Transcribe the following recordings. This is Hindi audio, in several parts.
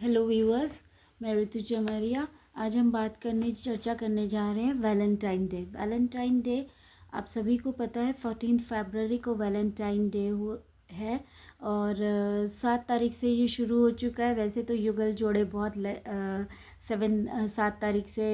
हेलो व्यूअर्स, मैं ऋतु चमरिया। आज हम चर्चा करने जा रहे हैं वैलेंटाइन डे। वैलेंटाइन डे आप सभी को पता है 14 फरवरी को वैलेंटाइन डे है और 7 तारीख से ये शुरू हो चुका है। वैसे तो युगल जोड़े बहुत 7 तारीख से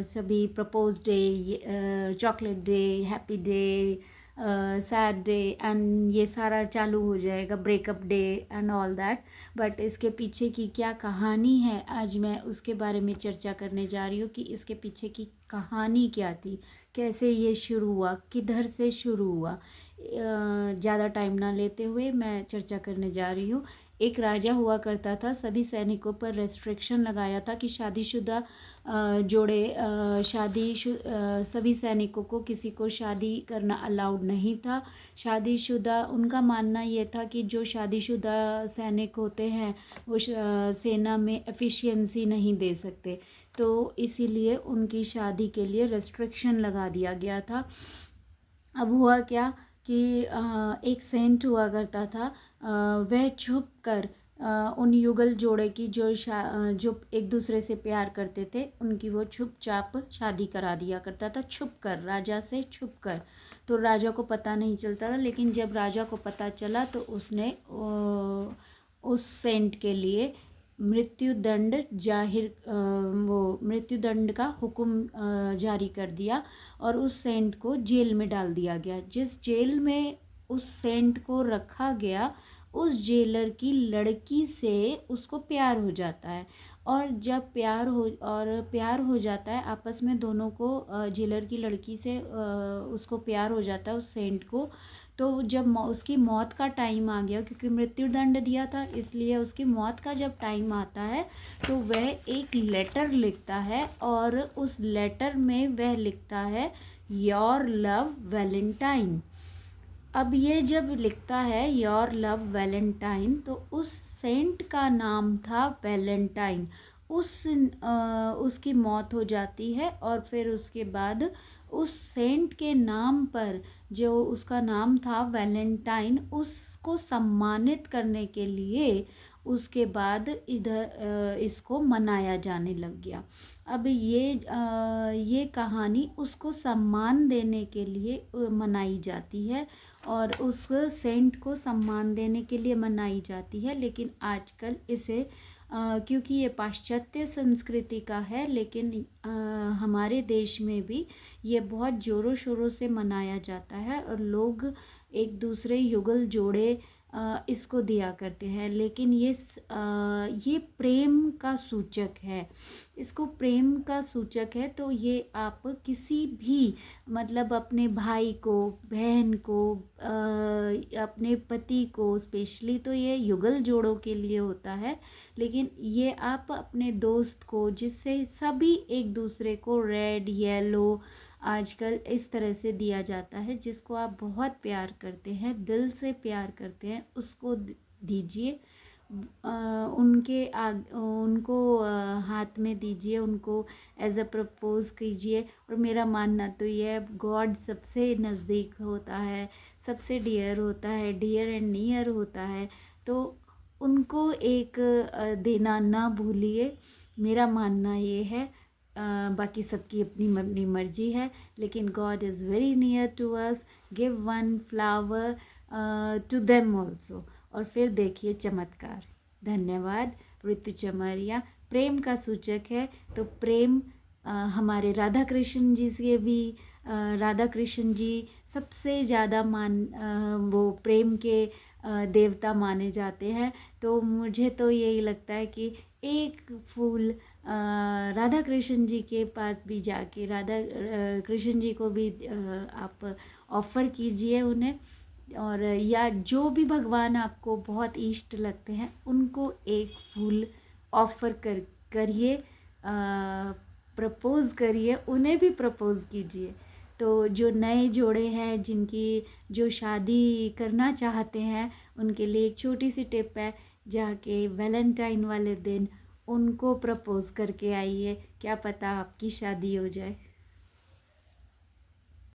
सभी propose day, chocolate day, happy day, sad day and ये सारा चालू हो जाएगा, breakup day and all that. But इसके पीछे की क्या कहानी है, आज मैं उसके बारे में चर्चा करने जा रही हूँ कि इसके पीछे की कहानी क्या थी, कैसे ये शुरू हुआ, किधर से शुरू हुआ। ज़्यादा टाइम ना लेते हुए मैं चर्चा करने जा रही हूँ। एक राजा हुआ करता था, सभी सैनिकों पर रेस्ट्रिक्शन लगाया था कि शादीशुदा सभी सैनिकों को किसी को शादी करना अलाउड नहीं था। शादीशुदा, उनका मानना ये था कि जो शादीशुदा सैनिक होते हैं वो सेना में एफिशिएंसी नहीं दे सकते, तो इसीलिए उनकी शादी के लिए रेस्ट्रिक्शन लगा दिया गया था। अब हुआ क्या कि एक सेंट हुआ करता था, वह छुप कर उन युगल जोड़े की जो एक दूसरे से प्यार करते थे उनकी वो चुपचाप शादी करा दिया करता था, छुप कर, राजा से छुप कर। तो राजा को पता नहीं चलता था, लेकिन जब राजा को पता चला तो उसने उस सेंट के लिए मृत्युदंड का हुक्म जारी कर दिया और उस सेंट को जेल में डाल दिया गया। जिस जेल में उस सेंट को रखा गया, उस जेलर की लड़की से उसको प्यार हो जाता है और जब प्यार हो जाता है आपस में दोनों को, जेलर की लड़की से उसको प्यार हो जाता है उस सेंट को। तो जब उसकी मौत का टाइम आ गया, क्योंकि मृत्युदंड दिया था इसलिए उसकी मौत का जब टाइम आता है तो वह एक लेटर लिखता है और उस लेटर में वह लिखता है योर लव वैलेंटाइन। अब ये जब लिखता है योर लव वैलेंटाइन तो उस सेंट का नाम था वैलेंटाइन। उसकी मौत हो जाती है और फिर उसके बाद उस सेंट के नाम पर, जो उसका नाम था वैलेंटाइन, उसको सम्मानित करने के लिए उसके बाद इसको मनाया जाने लग गया। अब ये कहानी उसको सम्मान देने के लिए मनाई जाती है और उस सेंट को सम्मान देने के लिए मनाई जाती है। लेकिन आजकल इसे क्योंकि ये पाश्चात्य संस्कृति का है, लेकिन हमारे देश में भी ये बहुत ज़ोरों शोरों से मनाया जाता है और लोग एक दूसरे युगल जोड़े इसको दिया करते हैं। लेकिन ये प्रेम का सूचक है, इसको प्रेम का सूचक है। तो ये आप किसी भी, मतलब अपने भाई को, बहन को, अपने पति को, स्पेशली तो ये युगल जोड़ों के लिए होता है, लेकिन ये आप अपने दोस्त को, जिससे सभी एक दूसरे को रेड, येलो आजकल इस तरह से दिया जाता है, जिसको आप बहुत प्यार करते हैं, दिल से प्यार करते हैं, उसको दीजिए। उनको हाथ में दीजिए, उनको एज अ प्रपोज कीजिए। और मेरा मानना तो ये है, गॉड सबसे नज़दीक होता है, सबसे डियर होता है, डियर एंड नियर होता है, तो उनको एक देना ना भूलिए। मेरा मानना ये है। बाकी सबकी अपनी मर्जी है, लेकिन God is very near to us. Give one flower to them also. और फिर देखिए चमत्कार। धन्यवाद। ऋतु चमरिया। प्रेम का सूचक है तो प्रेम हमारे राधा कृष्ण जी से भी, राधा कृष्ण जी सबसे ज़्यादा वो प्रेम के देवता माने जाते हैं। तो मुझे तो यही लगता है कि एक फूल राधा कृष्ण जी के पास भी जाके राधा कृष्ण जी को भी आप ऑफ़र कीजिए उन्हें, और या जो भी भगवान आपको बहुत इष्ट लगते हैं उनको एक फूल ऑफ़र करिए, प्रपोज़ करिए, उन्हें भी प्रपोज़ कीजिए। तो जो नए जोड़े हैं, जो शादी करना चाहते हैं, उनके लिए एक छोटी सी टिप है, जाके वैलेंटाइन वाले दिन उनको प्रपोज़ करके आइए, क्या पता आपकी शादी हो जाए।